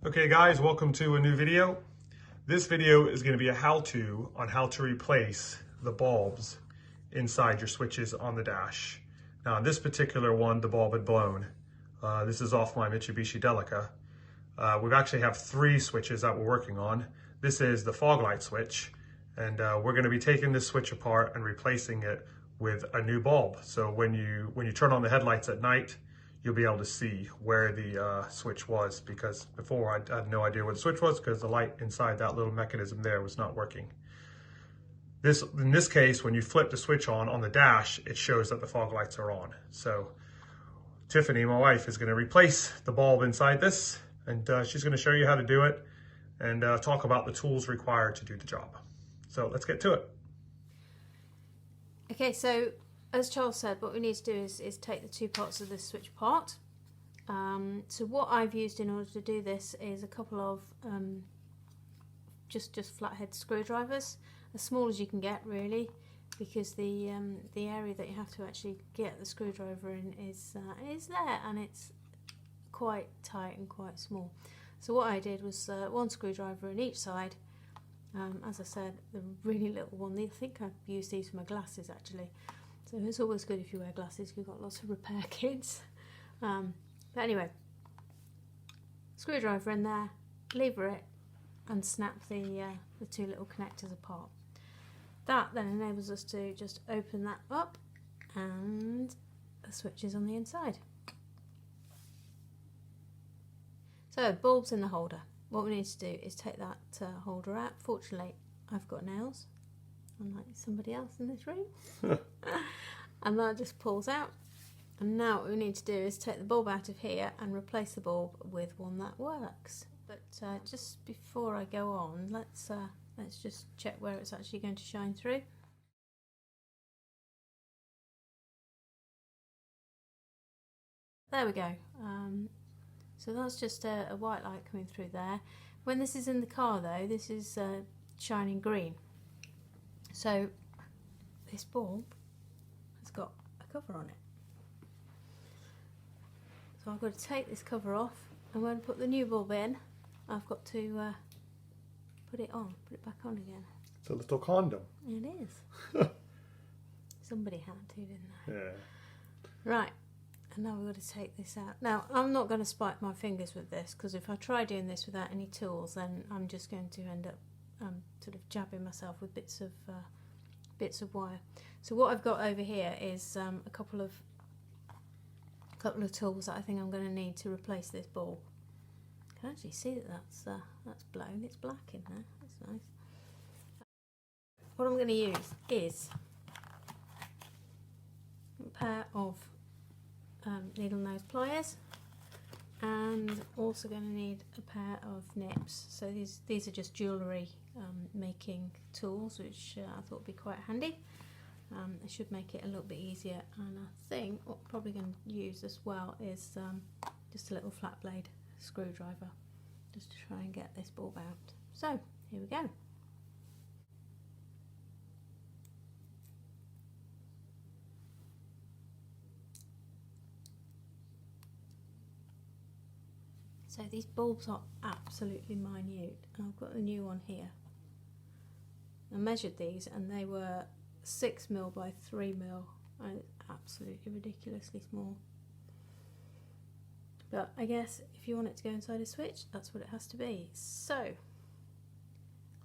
Okay guys, welcome to a new video. This video is going to be a how-to on how to replace the bulbs inside your switches on the dash. Now in this particular one, the bulb had blown. This is off my Mitsubishi Delica. We actually have 3 switches that we're working on. This is the fog light switch, and we're going to be taking this switch apart and replacing it with a new bulb. So when you turn on the headlights at night, you'll be able to see where the switch was, because before I had no idea where the switch was because the light inside that little mechanism there was not working. In this case, when you flip the switch on the dash, it shows that the fog lights are on. So Tiffany, my wife, is going to replace the bulb inside this, and she's going to show you how to do it and talk about the tools required to do the job. So let's get to it. Okay, so as Charles said, what we need to do is take the 2 parts of this switch apart. So what I've used in order to do this is a couple of just flathead screwdrivers, as small as you can get really, because the area that you have to actually get the screwdriver in is there, and it's quite tight and quite small. So what I did was 1 screwdriver in each side. As I said, the really little one. I think I've used these for my glasses actually. So it's always good if you wear glasses, you've got lots of repair kits. But anyway, screwdriver in there, lever it, and snap the 2 little connectors apart. That then enables us to just open that up, and the switch is on the inside. So bulbs in the holder. What we need to do is take that holder out. Fortunately, I've got nails, unlike somebody else in this room. And that just pulls out. And now what we need to do is take the bulb out of here and replace the bulb with one that works. But just before I go on, let's just check where it's actually going to shine through. There we go. So that's just a white light coming through there. When this is in the car though, this is shining green. So this bulb has got a cover on it. So I've got to take this cover off, and when I put the new bulb in, I've got to put it back on again. It's a little condom. It is. Somebody had to, didn't they? Yeah. Right. And now we've got to take this out. Now, I'm not going to spike my fingers with this, because if I try doing this without any tools, then I'm just going to end up sort of jabbing myself with bits of wire. So what I've got over here is a couple of tools that I think I'm going to need to replace this bulb. You can actually see that that's blown. It's black in there. That's nice. What I'm going to use is a pair of needle nose pliers, and also going to need a pair of nips. So these are just jewellery making tools, which I thought would be quite handy. It should make it a little bit easier, and I think what I'm probably going to use as well is just a little flat blade screwdriver, just to try and get this bulb out. So here we go. So these bulbs are absolutely minute. I've got a new one here. I measured these and they were 6mm by 3mm, and it's absolutely ridiculously small. But I guess if you want it to go inside a switch, that's what it has to be. So,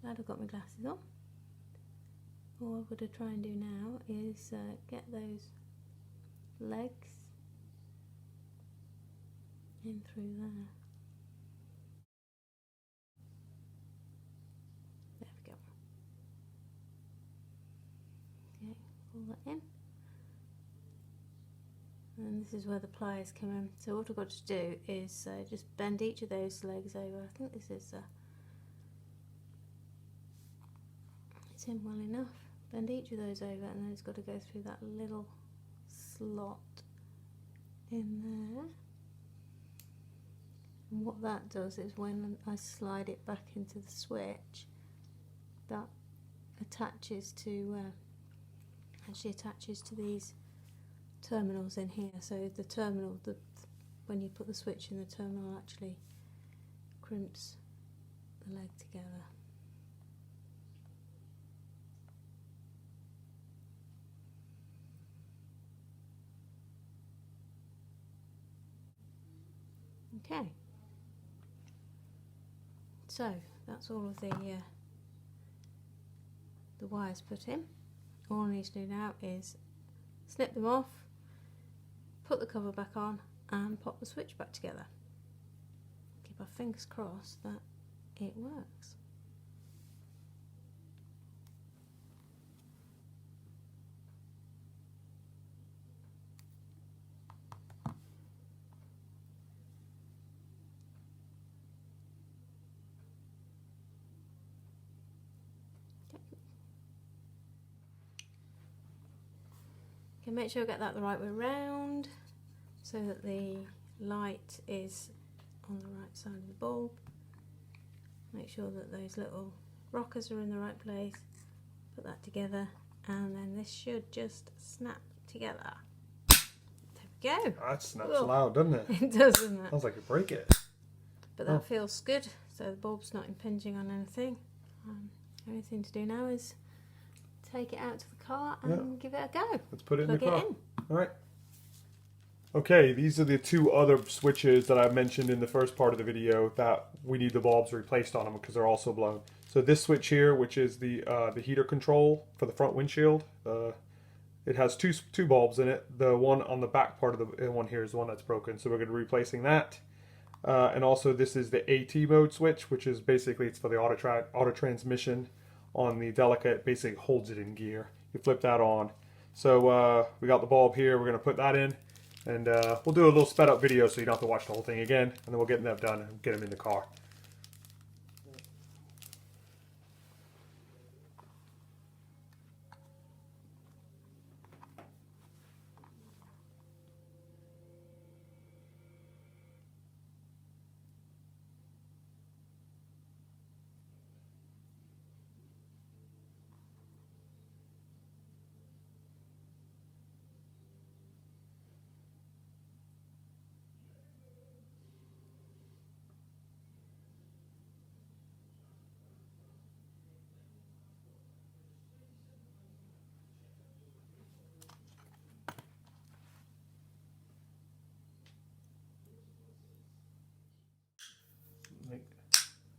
glad I've got my glasses on. All I've got to try and do now is get those legs in through there. Pull that in, and this is where the pliers come in. So what I've got to do is just bend each of those legs over. I think this is it's in well enough. Bend each of those over, and then it's got to go through that little slot in there. And what that does is when I slide it back into the switch, that attaches to actually attaches to these terminals in here. So the terminal, when you put the switch in, the terminal actually crimps the leg together. Okay, so that's all of the wires put in. All I need to do now is snip them off, put the cover back on and pop the switch back together. Keep our fingers crossed that it works. Okay, make sure I get that the right way round so that the light is on the right side of the bulb. Make sure that those little rockers are in the right place. Put that together and then this should just snap together. There we go. That snaps loud, doesn't it? It does, doesn't it? Sounds like it break it. But that feels good, so the bulb's not impinging on anything. Only thing to do now is take it out to the car and give it a go. Let's put it Plug in the car. it in. All right. Okay, these are the two other switches that I mentioned in the first part of the video that we need the bulbs replaced on them because they're also blown. So this switch here, which is the heater control for the front windshield, it has two bulbs in it. The one on the back part of the one here is the one that's broken, so we're going to be replacing that. And also this is the AT mode switch, which is basically it's for the auto transmission on the Delica. It basically holds it in gear. You flip that on. So we got the bulb here. We're going to put that in. And we'll do a little sped up video so you don't have to watch the whole thing again. And then we'll get them done and get them in the car.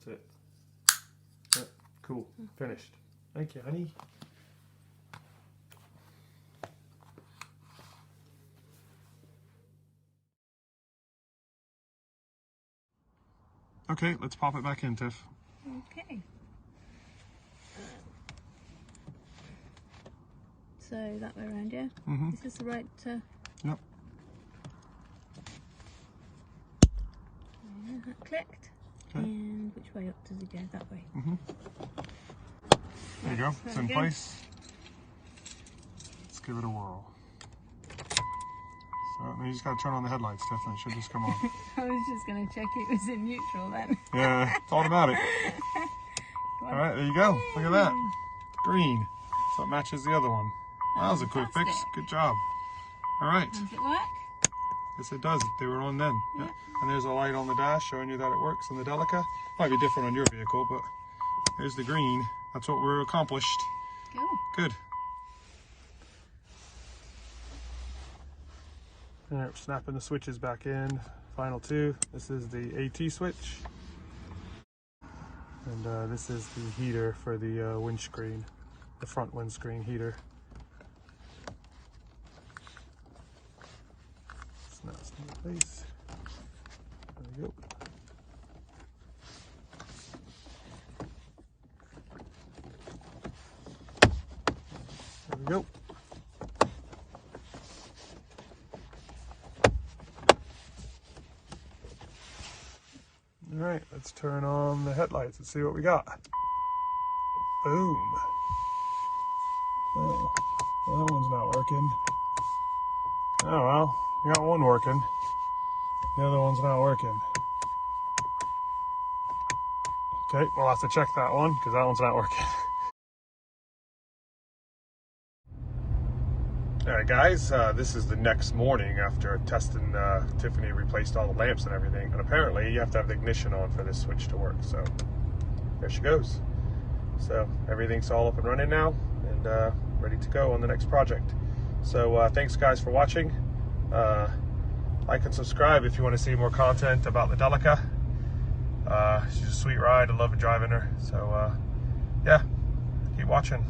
That's it. Yep, cool. Finished. Thank you, honey. Okay, let's pop it back in, Tiff. Okay. So that way around, yeah? Mm-hmm. Is this the right... Yep. Yeah, that clicked. Okay. And which way up does it go? That way. Mm-hmm. There you go. It's in place. Let's give it a whirl. So you just got to turn on the headlights, Tiff, and it should just come on. I was just going to check it was in neutral then. Yeah, it's automatic. All right, there you go. Look at that. Green. So it matches the other one. That was a quick fix. Good job. All right. Does it work? Yes, it does. They were on then. Yeah. And there's a light on the dash showing you that it works in the Delica. Might be different on your vehicle, but there's the green. That's what we're accomplished. Cool. Good. All right, we're snapping the switches back in. Final two. This is the AT switch. And this is the heater for the windscreen, the front windscreen heater. Snaps into place. There we go. There we go. All right, let's turn on the headlights and see what we got. Boom. Oh, well, that one's not working. Oh well, we got one working. The other one's not working. Okay, we'll have to check that one because that one's not working. All right, Alright guys, this is the next morning after testing. Tiffany replaced all the lamps and everything, and apparently you have to have the ignition on for this switch to work, so there she goes. So everything's all up and running now, and ready to go on the next project. So thanks guys for watching. Like and subscribe if you want to see more content about the Delica. She's a sweet ride. I love driving her. So yeah, keep watching.